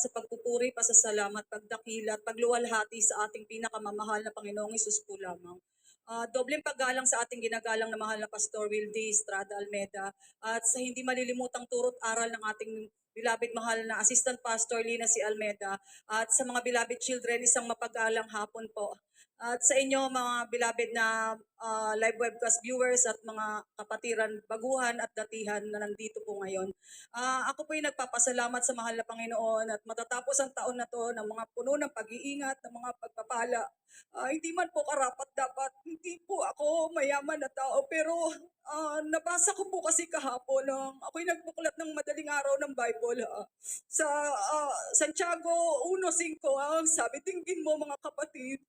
sa pagpupuri, pasasalamat, pagdakila at pagluwalhati sa ating pinakamamahal na Panginoong Hesus po lamang. Dobleng paggalang sa ating ginagalang na mahal na Pastor Wildy Estrada Almeda at sa hindi malilimutang turo't aral ng ating beloved mahal na Assistant Pastor Lina C. Almeda at sa mga beloved children, isang mapagalang hapon po. At sa inyo mga beloved na live webcast viewers at mga kapatiran, baguhan at datihan na nandito po ngayon. Ako po ay nagpapasalamat sa mahal na Panginoon at matatapos ang taon na to ng mga puno ng pag-iingat, ng mga pagpapala. Hindi man po karapat dapat, hindi po ako mayaman na tao, pero nabasa ko po kasi kahapon ng ako'y nagbuklat ng madaling araw ng Bible. Sa Santiago 1:5, sabi, tingin mo mga kapatid,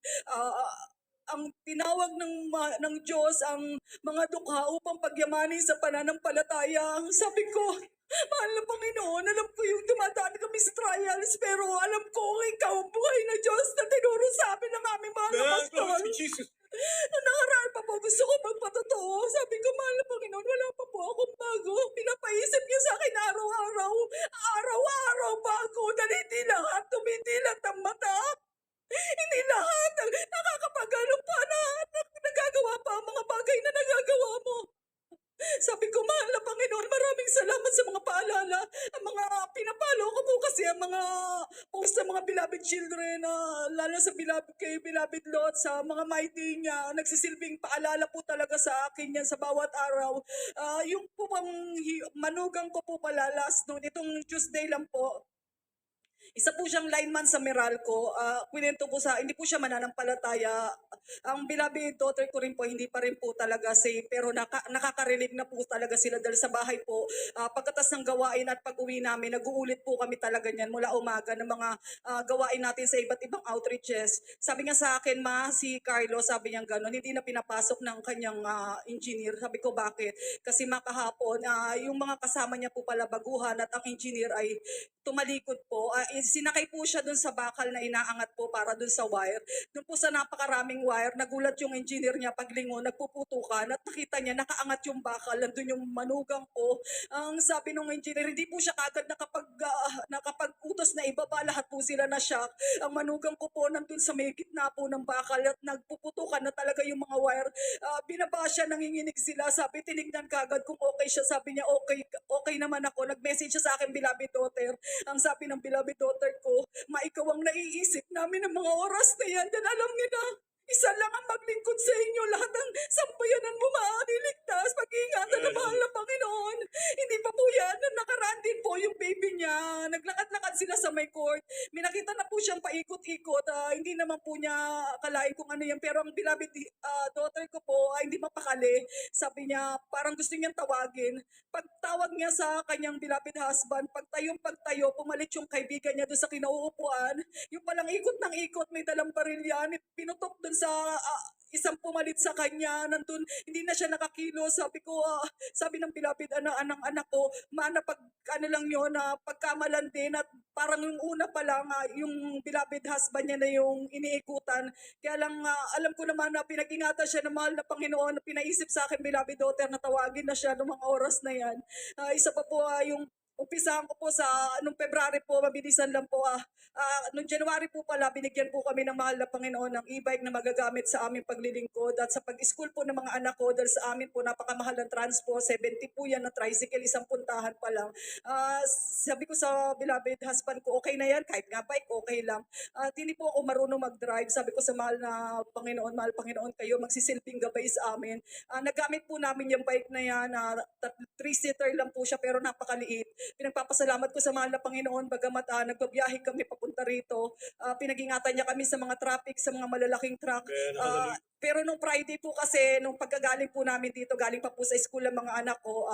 ang tinawag ng Diyos ang mga dukha upang pagyamanin sa pananampalataya. Sabi ko, mahal na Panginoon, alam ko yung dumadaan kami sa trials, pero alam ko ikaw ang buhay na Diyos na tinuro sa amin ng aming mahal na pastor. Jesus. Nung nakaraan pa po, gusto ko magpatotoo. Sabi ko, mahal na Panginoon, wala pa po akong bago. Pinapaisip niyo sa akin araw-araw. Araw-araw bago. Dahil hindi lahat tumidilat ang mata. Hindi lahat nakakapagano pa na nagagawa pa ang mga bagay na nagagawa mo. Sabi ko, mahal na Panginoon, maraming salamat sa mga paalala. Ang mga pinapalo ko po kasi ang mga post ng mga beloved children, lalo sa beloved kay beloved Lot, sa mga mighty niya, nagsisilbing paalala po talaga sa akin yan sa bawat araw. Yung po bang manugang ko po pala last noon, itong Tuesday lang po, isa po siyang lineman sa Meralco. Kwento po hindi po siya mananampalataya. Ang beloved daughter ko rin po, hindi pa rin po talaga safe, pero nakakarinig na po talaga sila dahil sa bahay po. Pagkatas ng gawain at pag-uwi namin, nag-uulit po kami talaga niyan mula umaga ng mga gawain natin sa iba't ibang outreaches. Sabi niya sa akin, si Carlo, sabi niya gano'n, hindi na pinapasok ng kanyang engineer. Sabi ko, bakit? Kasi makahapon, yung mga kasama niya po pala baguhan at ang engineer ay tumalikod po. Sinakay po siya dun sa bakal na inaangat po para dun sa wire. Dun po sa napakaraming wire, nagulat yung engineer niya paglingon, nagpuputukan at nakita niya nakaangat yung bakal, nandun yung manugang ko. Ang sabi ng engineer, hindi po siya kagad nakapag-utos na ibaba, lahat po sila na shock. Ang manugang ko po nandun sa may gitna po ng bakal at nagpuputukan na talaga yung mga wire. Binaba siya, nanginginig sila. Sabi, tinignan kagad kung okay siya. Sabi niya, okay naman ako. Nag-message siya sa akin, beloved daughter. Ang sabi ng beloved daughter ko, ikaw ang naiisip namin ng mga oras na yan. Dan alam niyo na, isa lang ang maglingkod sa inyo. Lahat ng sambayanan mo maaliligtas. Pag-iingatan ng mahal na Panginoon. Hindi pa po yan. Nung nakaraan din po yung baby niya. Naglakad-lakad sila sa may court. May nakita na po siyang paikot-ikot. Hindi naman po niya akalain kung ano yan. Pero ang beloved daughter ko po ay hindi mapakali. Sabi niya, parang gusto niyang tawagin. Pagtawag niya sa kanyang beloved husband, pagtayo, pumalit yung kaibigan niya doon sa kinauupuan. Yung palang ikot ng ikot, may dalang baril yan. Pinutok doon sa isang pumalit sa kanya. Nandun, hindi na siya nakakilo. Sabi ko, sabi ng beloved anak ko, ano lang yun, pagkamalan din. At parang yung una pa lang, yung beloved husband niya na yung iniikutan. Kaya lang, alam ko naman na pinag-ingatan siya ng mahal na Panginoon, na pinaisip sa akin, beloved daughter, na tawagin na siya noong mga oras na yan. Isa pa po yung umpisahan ko po nung February po, mabilisan lang po. Nung January po pala, binigyan po kami ng mahal na Panginoon ng e-bike na magagamit sa aming paglilingkod at sa pag-school po ng mga anak ko dahil sa amin po napakamahal ng transpo, 70 po yan na tricycle, isang puntahan pa lang. Sabi ko sa beloved husband ko, okay na yan, kahit nga bike, okay lang. At hindi po ako marunong mag-drive. Sabi ko sa mahal na Panginoon, mahal Panginoon kayo, magsisilbing gabay sa amin. Nagamit po namin yung bike na yan, 3-seater lang po siya pero napakaliit. Pinagpapasalamat ko sa mahal na Panginoon, bagamat nagbabiyahe kami papunta rito. Pinag-ingatan niya kami sa mga traffic, sa mga malalaking truck. Pero nung Friday po kasi, nung pagkagaling po namin dito, galing pa po sa school ng mga anak ko,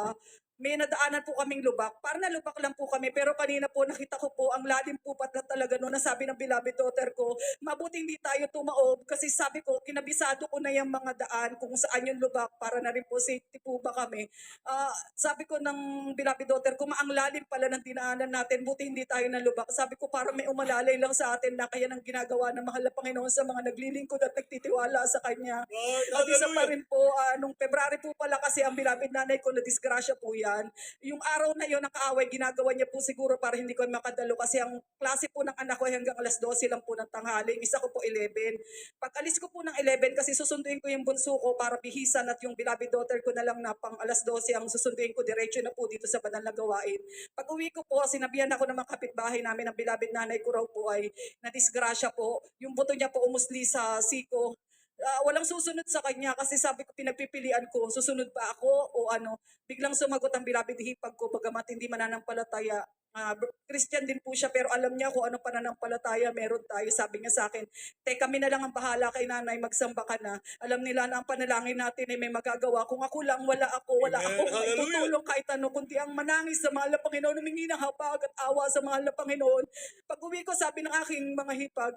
may nadaanan po kaming lubak. Parang nalubak lang po kami, pero kanina po nakita ko po ang lalim po patla talaga noon. Nasabi ng beloved daughter ko, mabuti hindi tayo tumaob kasi sabi ko, kinabisado ko na yung mga daan kung saan yung lubak para na rin po safety po ba kami. Sabi ko ng beloved daughter ko, ang lalim pala ng dinaanan natin, buti hindi tayo nalubak. Sabi ko, parang may umalalay lang sa atin na kaya ng ginagawa ng mahal na Panginoon sa mga naglilingkod at nagtitiwala sa Kanya. At isa pa rin po, nung February po pala kasi ang beloved nanay ko na disgrasya po yan. yan. Yung araw na yon ng kaaway, ginagawa niya po siguro para hindi ko makadalo kasi ang klase po ng anak ko ay hanggang alas 12 lang po ng tanghali. Yung isa ko po 11. Pag alis ko po ng 11 kasi susunduin ko yung bunso ko para bihisan at yung beloved daughter ko na lang na pang alas 12 ang susunduin ko diretso na po dito sa banal na gawain. Pag uwi ko po, sinabihan ako ng mga kapitbahay namin ng beloved nanay ko raw po ay nadisgrasya po. Yung buto niya po umusli sa siko. Walang susunod sa kanya kasi sabi ko pinagpipilian ko, susunod ba ako o ano. Biglang sumagot ang beloved hipag ko bagamat hindi mananampalataya. Christian din po siya pero alam niya kung ano pananampalataya meron tayo. Sabi niya sa akin, kami na lang ang bahala kay nanay, magsamba ka na. Alam nila na ang panalangin natin ay may magagawa. Kung ako lang, wala Amen. akong Hallelujah. maitutulong kahit ano, kundi ang manangis sa mahal na Panginoon, humingi ng hapag at awa sa mahal na Panginoon. Pag uwi ko, sabi ng aking mga hipag,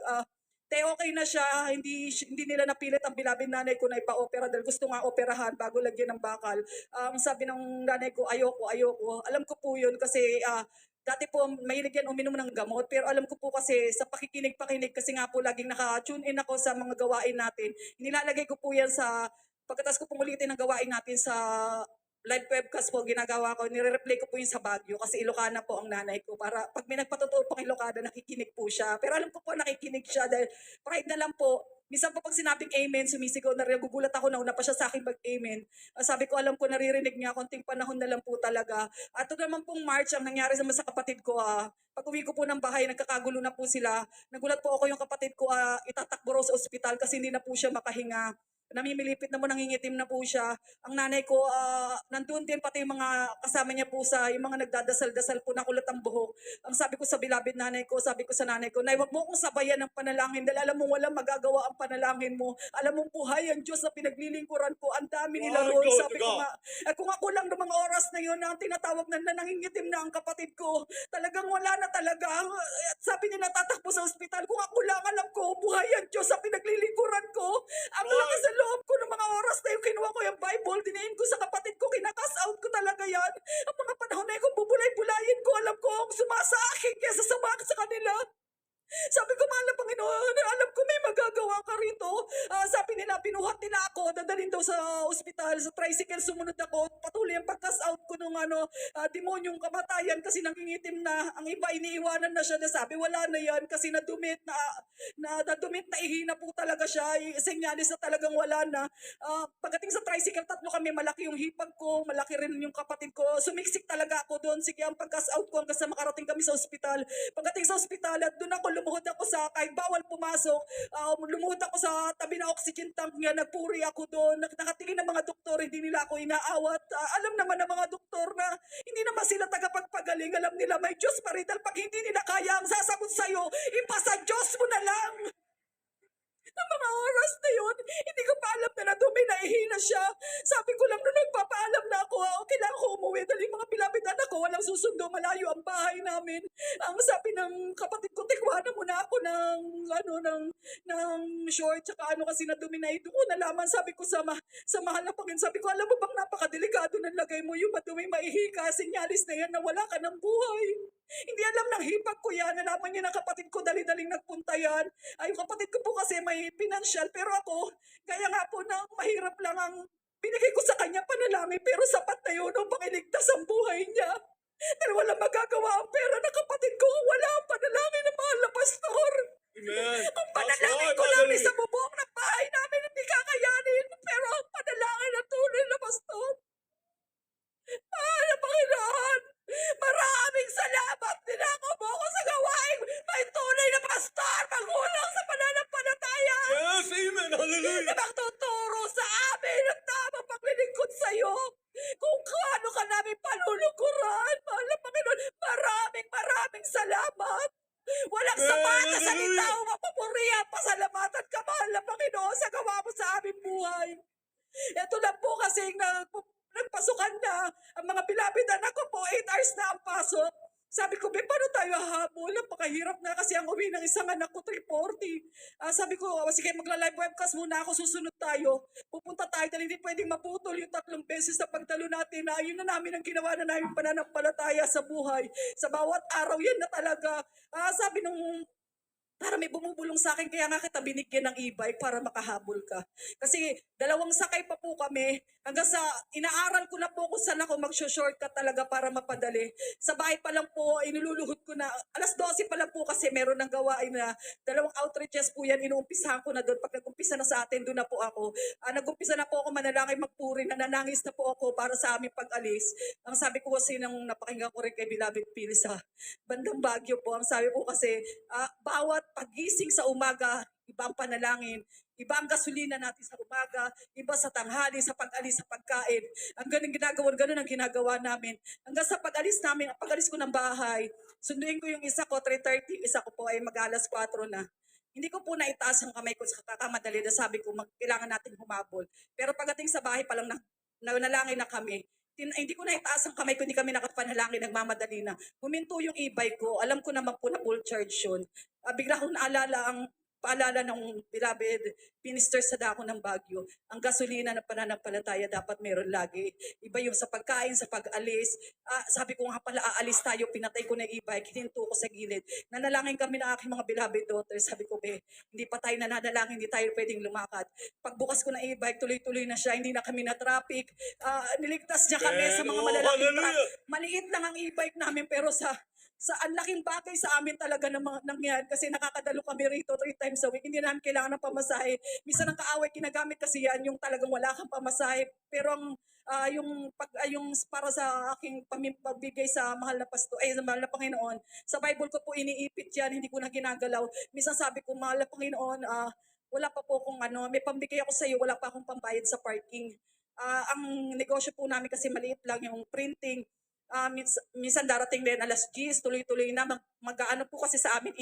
okay na siya, hindi nila napilit ang beloved nanay ko na ipa-opera dahil gusto nga operahan bago lagyan ng bakal. Ang sabi ng nanay ko, ayoko. Alam ko po yun kasi dati po mahilig yan uminom ng gamot pero alam ko po kasi sa pakikinig kasi nga po laging naka-tune in ako sa mga gawain natin. Inilalagay ko po yan sa pagkatapos ko pong ulitin ang gawain natin sa live webcast po, ginagawa ko, nire-replay ko po yung sa Baguio kasi Ilocana po ang nanay ko para pag may nagpatotoo pong Ilocana, nakikinig po siya. Pero alam ko po nakikinig siya dahil pride na lang po. Minsan po pag sinabing amen, sumisigaw na rin, gugulat ako, nauna pa siya sa akin mag-amen. Sabi ko, alam ko, naririnig niya, konting panahon na lang po talaga. At ito naman pong March, ang nangyari sa kapatid ko, pag uwi ko po ng bahay, nagkakagulo na po sila. Nagulat po ako yung kapatid ko, itatakbo raw sa ospital kasi hindi na po siya makahinga. Namimilipit na mo, nangingitim na po siya. Ang nanay ko, nandun din pati yung mga kasama niya po yung mga nagdadasal-dasal po na kulot ang buhok. Ang sabi ko sa beloved nanay ko, sabi ko sa nanay ko, Nay, wag mo akong sabayan ng panalangin dahil alam mo walang magagawa ang panalangin mo. Alam mong buhay ang Diyos na pinaglilingkuran ko. Ang dami nila My roon. God, Sabi to ko God. nga, kung ako lang ng mga oras na yun na ang tinatawag na nangingitim na ang kapatid ko, talagang wala na talaga. Sabi niya natatakbo sa ospital. Kung ako lang alam ko, buhay ang Diyos na pinaglilingkuran ko. Ang lakas sa loob ko ng mga oras na yung kinuha ko yung Bible, dinayin ko sa kapatid ko, kinakas out ko talaga yan. Ang mga panahon na yun, kung bubulay-bulayin ko, alam ko ang sumasa akin kesa sama sa kanila. Sabi ko, mahal na Panginoon, alam ko may magagawa ka rito. Sabi nila, binuhat nila ako, dadalhin daw sa ospital, sa tricycle, sumunod ako. Patuloy ang pagkas out ko nung demonyong kamatayan kasi nangingitim na. Ang iba, iniiwanan na siya na sabi, wala na yan kasi nadumit na ihina po talaga siya. Senyalis na talagang wala na. Pagdating sa tricycle, tatlo kami, malaki yung hipag ko, malaki rin yung kapatid ko. Sumiksik talaga ako doon. Sige, ang pagkas out ko hanggang sa makarating kami sa ospital. Pagdating sa ospital, at doon ako lumuhod ako sa kahit bawal pumasok. Lumuhod ako sa tabi ng oxygen tank niya, nagpuri ako doon. Nakatingin ng mga doktor, hindi nila ako inaawat. Alam naman ng mga doktor na hindi naman sila tagapagpagaling. Alam nila may Diyos pa rin. Dahil pag hindi nila kaya ang sasagot sa'yo, ipasa Diyos mo na lang. Ng mga oras na yun, hindi ko pa alam na nadumi na ihina siya. Sabi ko lang nung nagpapaalam na ako, kailangan ko umuwi dahil yung mga bilapit anak ko, walang susundo, malayo ang bahay namin. Ang sabi ng kapatid ko, tikwanan mo na ako ng short, tsaka kasi nadumi na ito ko nalaman. Sabi ko sa mahal na Panginoon, sabi ko, alam mo bang napakadelikado ng lagay mo yung madumi maihi ka, sinyalis na yan na wala ka ng buhay. Hindi alam ng hipag ko yan, nalaman niya ng kapatid ko, dali-daling nagpunta yan. Yung kapatid ko po kasi may financial, pero ako, kaya nga po na mahirap lang ang binigay ko sa kanya panalangin, pero sapat na yun ang pangiligtas ang buhay niya. Dahil walang magagawa ang pera ng kapatid ko, wala ang panalangin ng mahal na pastor. Amen. Ang That's panalangin right. ko lang Hallelujah. sa bubong ng bahay namin, hindi kakayanin, pero ang panalangin ng tunay na pastor. Panginoon, maraming salamat. Tinako mo ako sa gawain. May tunay na pastor, magulang sa pananampalataya. Yes, amen. Hallelujah. Na magtuturo sa amin ng tamang paglilingkod sa iyo. Kung kaano ka namin palulukuran. Mahal na Panginoon, maraming salamat. Walang sapat na salita o mapupurihan. Pasalamatan ka, mahal na Panginoon, sa gawa mo sa aming buhay. Ito lang po kasi nagpasukan na ang mga bilabid anak ko po, 8 hours na ang pasok. Sabi ko, paano tayo hahabol? Napakahirap na kasi ang uwi ng isang anak ko, 3:40. Sabi ko, sige, magla-live webcast muna ako, susunod tayo. Pupunta tayo dahil hindi pwedeng maputol yung 3 beses sa pagtalo natin. Yun na namin ang ginawa na namin pananampalataya sa buhay. Sa bawat araw, yan na talaga. Sabi nung para may bumubulong sa akin, kaya nga kita binigyan ng e-bike para makahabol ka. Kasi 2 sakay pa po kami, hanggang sa inaaral ko na po kung saan ako mag-shortcut talaga para mapadali. Sa bahay pa lang po, inululuhod ko na, 12 pa lang po kasi meron ng gawain na 2 outreaches po yan, inuumpisahan ko na doon. Pag nag-umpisa na sa atin, doon na po ako. Nag-umpisa na po ako manalangin magpuri, nananangis na po ako para sa aming pag-alis. Ang sabi ko kasi nang napakinggan ko rin kay Beloved Phil sa bandang Baguio po, ang sabi ko kasi, bawat pagising sa umaga, iba ang panalangin, iba ang gasolina natin sa umaga, iba sa tanghali, sa pag-alis, sa pagkain. Ang ganun ang ginagawa namin. Hanggang sa pag-alis namin, ang pag-alis ko ng bahay, sunduin ko yung isa ko, 3:30, isa ko po ay mag-alas 4 na. Hindi ko po naitaas ang kamay ko sa kakamadali na sabi ko, kailangan natin humabol. Pero pagdating sa bahay pa lang, nanalangin na kami. Hindi ko naitaas ang kamay ko, hindi kami nakapanalangin, nagmamadali na. Huminto yung e-bike ko, alam ko naman po na full charge yun. Bigla kong paalala ng beloved minister sa dako ng Baguio, ang gasolina ng pananampalataya dapat meron lagi. Iba yung sa pagkain, sa pag-alis. Sabi ko nga pala, aalis tayo, pinatay ko na yung e-bike, hininto ko sa gilid. Nanalangin kami ng aking mga beloved daughters. Sabi ko, hindi pa tayo nananalangin, hindi tayo pwedeng lumakad. Pagbukas ko ng e-bike, tuloy-tuloy na siya, hindi na kami na traffic. Niligtas niya kami sa mga malalaking truck. Hallelujah. Maliit lang ang e-bike namin, pero sa ang laking bagay sa amin talaga nangyari kasi nakakadalo kami rito 3 times a week. Hindi namin kailangan ng pamasahe. Minsan ang kaaway ginagamit kasi yan yung talagang wala kang pamasahe. Pero ang yung para sa aking pagbigay sa mahal na sa mahal na Panginoon, sa Bible ko po iniipit yan, hindi ko na ginagalaw. Minsan sabi ko, mahal na Panginoon, wala pa po akong may pambigay ako sa iyo, wala pa akong pambayad sa parking. Ang negosyo po namin kasi maliit lang yung printing. Minsan darating din 10:00, tuloy-tuloy na. Mag-ano po kasi sa amin,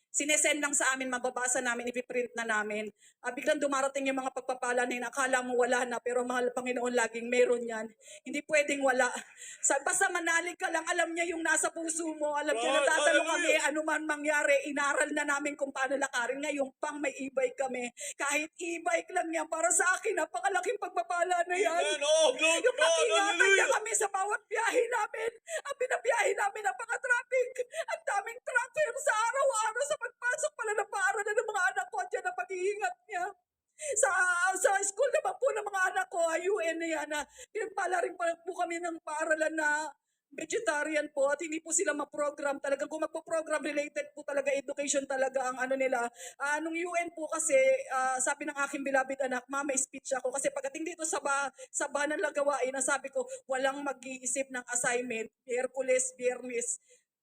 sinesend lang sa amin, mababasa namin, ipiprint na namin. Biglang dumarating yung mga pagpapala na yun, akala mo wala na, pero mahal Panginoon, laging meron yan. Hindi pwedeng wala. Basta manalig ka lang, alam niya yung nasa puso mo, alam niya Right, natatalo kami, hallelujah. ano man mangyari, inaral na namin kung paano lakarin. Ngayon pang may e-bike kami. Kahit e-bike lang yan, para sa akin, napakalaking pagpapala na yan. Amen. Oh, glory to Yung God. nakingatan niya Hallelujah. kami sa bawat biyahe namin. Ang binabiyahe namin, napaka-traffic. Ang daming truck. Pero sa araw-araw, sa pagpasok pala ng paaralan ng mga anak ko, dyan ang pag-iingat niya. Sa school naman po ng mga anak ko, UN na yan, pinagpala rin po kami ng paaralan na vegetarian po at hindi po sila ma-program. Talagang kung magpo-program related po talaga, education talaga ang ano nila. Nung UN po kasi, sabi ng aking beloved anak, mama, speech ako. Kasi pagdating dito sa banan lang gawain, ang sabi ko, walang mag-iisip ng assignment, Hercules, Biyernes,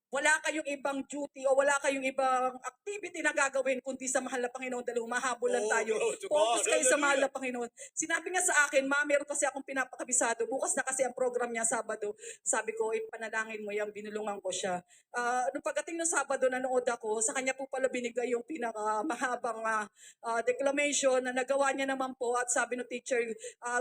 wala kayong ibang duty o wala kayong ibang activity na gagawin kundi sa mahal na Panginoon dahil humahabol lang Oh, tayo. glory to Focus God. kayo sa mahal na Hallelujah. Panginoon. Sinabi nga sa akin, ma, meron kasi akong pinapakabisado. Bukas na kasi ang program niya Sabado. Sabi ko, panalangin mo yan, binulungan ko siya. Nung pagdating ng Sabado, nanood ako, sa kanya po pala binigay yung pinakamahabang declamation na nagawa niya naman po at sabi ng teacher,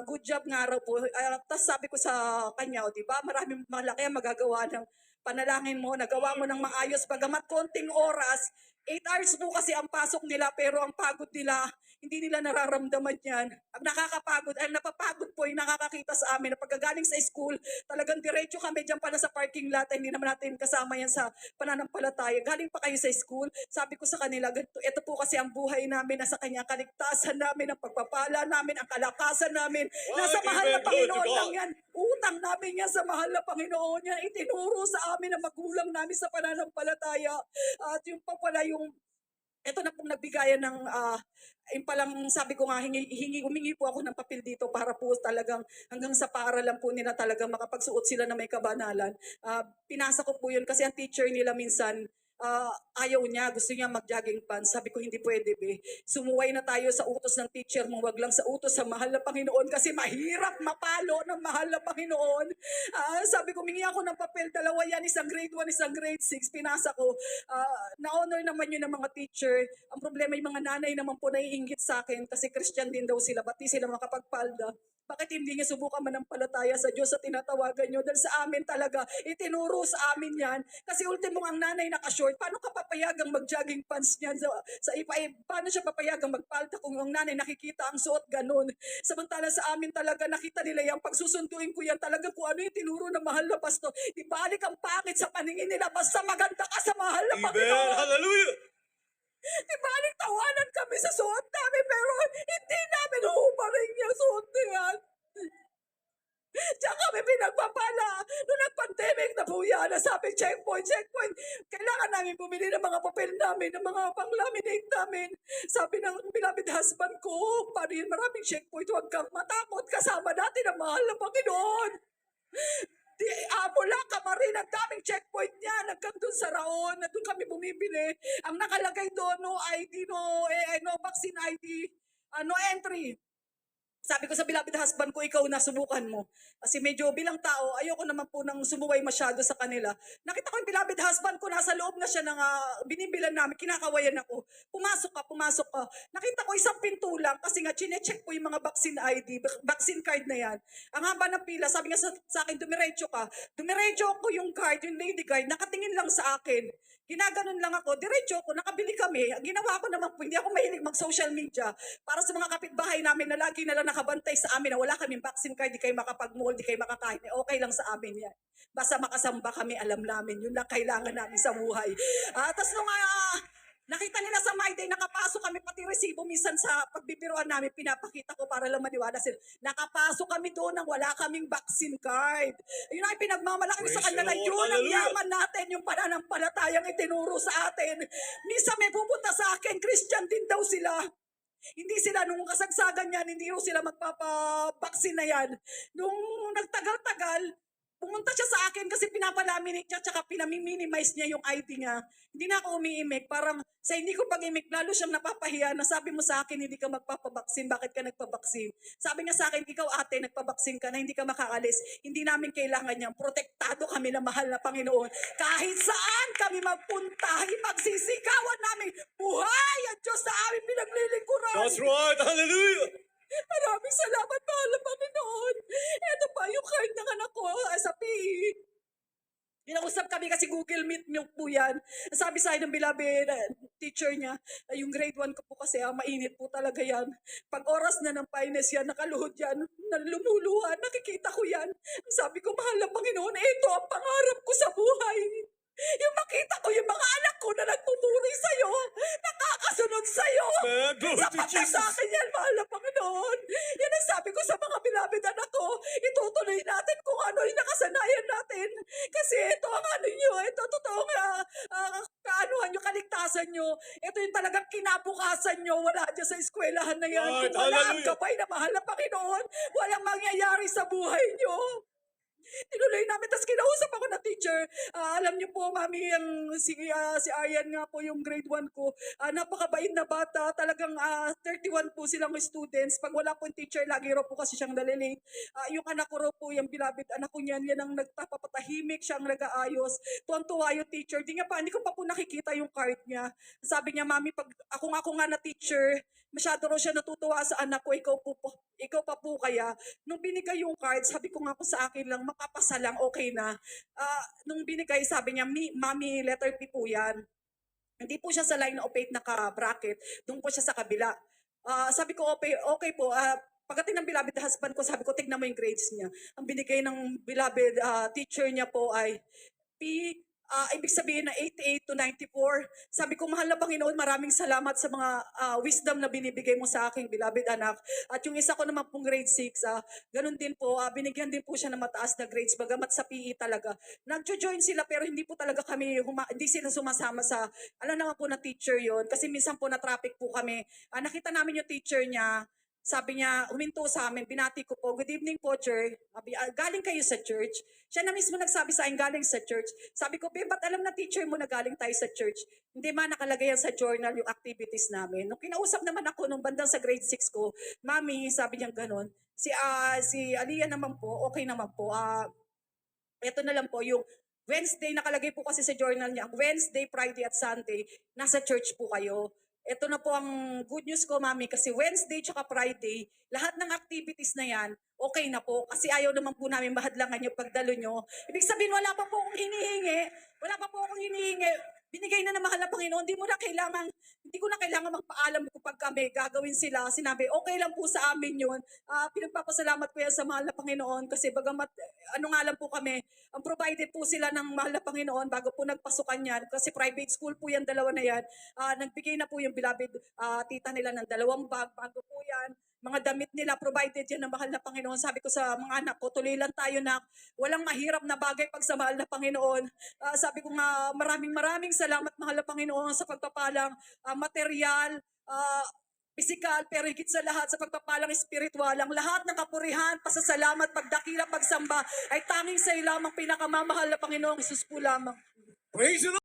good job nga raw po. Tapos sabi ko sa kanya, o diba, maraming malaki ang magagawa ng panalangin mo, nagawa mo ng maayos, bagamat konting oras, 8 hours po kasi ang pasok nila, pero ang pagod nila, hindi nila nararamdaman yan. Ang nakakapagod, ay napapagod po yung nakakakita sa amin na pagkagaling sa school, talagang diretso kami dyan pala sa parking lot, hindi naman natin kasama yan sa pananampalataya. Galing pa kayo sa school, sabi ko sa kanila, ito po kasi ang buhay namin, nasa kanya kaligtasan namin, ang pagpapala namin, ang kalakasan namin, nasa Right, mahal na amen. Glory to Panginoon God. lang yan. Utang namin yan sa mahal na Panginoon yan. Itinuro sa amin ang magulang namin sa pananampalataya. At yung pa pala ito na pong nagbigayan ng, yung palang sabi ko nga, humingi po ako ng papel dito para po talagang hanggang sa paaralan po nila talagang makapagsuot sila na may kabanalan. Pinasa ko po yun kasi ang teacher nila minsan, ayaw niya, gusto niya mag-jogging pants. Sabi ko, hindi pwede, be. Sumuway na tayo sa utos ng teacher mo, wag lang sa utos sa mahal na Panginoon kasi mahirap mapalo ng mahal na Panginoon. Sabi ko, mingi ako ng papel, 2 yan, isang grade 1, isang grade 6, pinasa ko. Na-honor naman yun ng mga teacher. Ang problema, yung mga nanay naman po naiinggit sa akin kasi Christian din daw sila, ba't di sila makapagpalda? Bakit hindi niya subukan manampalataya sa Diyos sa tinatawagan niyo? Dahil sa amin talaga, itinuro sa amin yan. Kasi ultimo ang nanay naka-short, paano ka papayagang mag-jogging pants niyan? Paano siya papayagang magpalda kung ang nanay nakikita ang suot ganun? Samantala sa amin talaga, nakita nila yan. Pagsusunduin ko yan talaga kung ano yung tinuro ng mahal na pastor. Ibalik ang pangit sa paningin nila, basta maganda ka sa mahal na Amen. Panginoon. Hallelujah. kami sa suot namin, pero hindi namin huhubarin yung suot na yan. Diyan kami pinagpapala. Noong nag-pandemic na po yan, sabi, checkpoint. Kailangan namin bumili ng mga papel namin, ng mga pang-laminate namin. Sabi ng beloved husband ko, parin maraming checkpoint, huwag kang matakot. Kasama natin ang mahal na Panginoon. Mula Kamarin, ang daming checkpoint niya. Hanggang dun sa Raon, na dun kami bumibili. Ang nakalagay doon, no ID, no vaccine ID, no entry. Sabi ko sa beloved husband ko, ikaw na, subukan mo. Kasi medyo bilang tao, ayoko naman po nang sumuway masyado sa kanila. Nakita ko yung beloved husband ko, nasa loob na siya ng binibilan namin, kinakawayan ako. Pumasok ka. Nakita ko isang pinto lang kasi nga chinecheck ko yung mga vaccine ID, vaccine card na yan. Ang haba ng pila, sabi nga sa akin, dumiretso ka. Dumiretso ko yung card, yung lady card, nakatingin lang sa akin. Ginaganon lang ako, diretso ko, nakabili kami. Ang ginawa ko naman po, hindi ako mahilig mag-social media. Para sa mga kapitbahay namin na lagi na lang nakabantay sa amin na wala kaming vaccine card, di kayo makapag-mall, di kayo makakain. Okay lang sa amin yan. Basta makasamba kami, alam namin. Yun lang kailangan namin sa buhay. Tapos nung nakita nila sa My Day, nakapasok kami, pati resibo minsan sa pagbibiruan namin, pinapakita ko para lang maniwala sila. Nakapasok kami doon nang wala kaming vaccine card. Yun ay pinagmamalaki sa Praise kanila. the Lord. Yun ang Hallelujah. yaman natin, yung pananampalatayang itinuro sa atin. Minsan may pupunta sa akin, Christian din daw sila. Hindi sila, nung kasagsagan yan, hindi daw sila magpapabaksin na yan. Nung nagtagal-tagal, pumunta siya sa akin kasi pinapalaminate niya tsaka pinami-minimize niya yung ID niya. Hindi na ako umiimik. Parang sa hindi ko pag-imik, lalo siyang napapahiya na sabi mo sa akin hindi ka magpapabaksin. Bakit ka nagpabaksin? Sabi niya sa akin, ikaw ate, nagpabaksin ka na hindi ka makakalis. Hindi namin kailangan yan. Protektado kami na mahal na Panginoon. Kahit saan kami magpunta, ipagsisigawan namin. Buhay ang Diyos na aming pinaglilingkuran. That's right. Hallelujah. Maraming salamat, mahal na Panginoon. Ito pa yung card ng anak ko sa PE. Ginausap kami kasi Google Meet milk po yan. Sabi sa akin ng beloved teacher niya, yung grade 1 ko po kasi, mainit po talaga yan. Pag oras na ng finest yan, nakaluhod yan, nalumuluhan, nakikita ko yan. Sabi ko, mahal na Panginoon, ito ang pangarap ko sa buhay. Yung makita ko yung mga anak ko na nagpupuri sa'yo, nakakasunod sa'yo. Man, glory to Sapat na sa Jesus. akin yan, mahal na Panginoon. Yan ang sabi ko sa mga beloved anak ko, itutuloy natin kung ano yung nakasanayan natin. Kasi ito ang ano nyo, ito totoong kaanuhan nyo, kaligtasan nyo. Ito yung talagang kinabukasan nyo, wala dyan sa eskwelahan na yan. Right, Kung wala ang hallelujah. gabay na mahal na Panginoon, walang mangyayari sa buhay nyo. Tinuloy namin, tapos kinausap ako na teacher. Alam niyo po, mami, si Aryan nga po yung grade 1 ko. Napakabait na bata. Talagang 31 po silang students. Pag wala po yung teacher, lagi raw po kasi siyang nalilate. Yung anak ko raw po, yung beloved anak ko niyan, yan ang nagpapatahimik, siyang nag-aayos. Tuwang-tuwa yung teacher. Hindi ko pa po nakikita yung card niya. Sabi niya, mami, pag ako nga na teacher, masyado raw siya natutuwa sa anak ko, ikaw pa po kaya. Nung binigay yung card, sabi ko nga po sa akin lang, makapasa lang, okay na. Nung binigay, sabi niya, mami, letter P po yan. Hindi po siya sa line of 8 naka-bracket, doon po siya sa kabila. Sabi ko, okay po. Pagdating ng beloved husband ko, sabi ko, tignan mo yung grades niya. Ang binigay ng beloved teacher niya po ay P, ibig sabihin na 88 to 94. Sabi ko, mahal na Panginoon, maraming salamat sa mga wisdom na binibigay mo sa aking beloved anak. At yung isa ko naman pong grade 6, ganun din po, binigyan din po siya ng mataas na grades, bagamat sa PE talaga. Nag-join sila pero hindi po talaga kami, hindi sila sumasama sa, alam naman po na teacher yon kasi minsan po na-traffic po kami. Nakita namin yung teacher niya, sabi niya, huminto sa amin, binati ko po, good evening po, church. Galing kayo sa church? Siya na mismo nagsabi sa akin, galing sa church. Sabi ko, ba't alam na teacher mo na galing tayo sa church? Hindi man nakalagay yan sa journal yung activities namin. Nung kinausap naman ako nung bandang sa grade 6 ko, mami, sabi niya ganon. Si Aliyah naman po, okay naman po. Ito na lang po, yung Wednesday, nakalagay po kasi sa journal niya, Wednesday, Friday at Sunday, nasa church po kayo. Ito na po ang good news ko, mami, kasi Wednesday tsaka Friday, lahat ng activities na yan, okay na po. Kasi ayaw naman po namin mahadlangan yung pagdalo nyo. Ibig sabihin, wala pa po akong hinihingi. binigay na ng mahal na Panginoon. Hindi ko na kailangan magpaalam kapag kami gagawin sila. Sinabi, okay lang po sa amin yun. Pinagpapasalamat ko yan sa mahal na Panginoon kasi bagamat, ano nga lang po kami, ang provided po sila ng mahal na Panginoon bago po nagpasukan yan. Kasi private school po yan, dalawa na yan. Nagbigay na po yung beloved tita nila ng 2 bag bago po yan. Mga damit nila, provided yan ng mahal na Panginoon. Sabi ko sa mga anak ko, tuloy lang tayo na walang mahirap na bagay pag sa mahal na Panginoon. Sabi ko nga, maraming salamat mahal na Panginoon sa pagpapalang material, pisikal, pero higit sa lahat sa pagpapalang espiritual. Ang lahat ng kapurihan, pasasalamat, pagdakila, pagsamba ay tanging sa iyo lamang pinakamamahal na Panginoong Isus po lamang. Praise the Lord!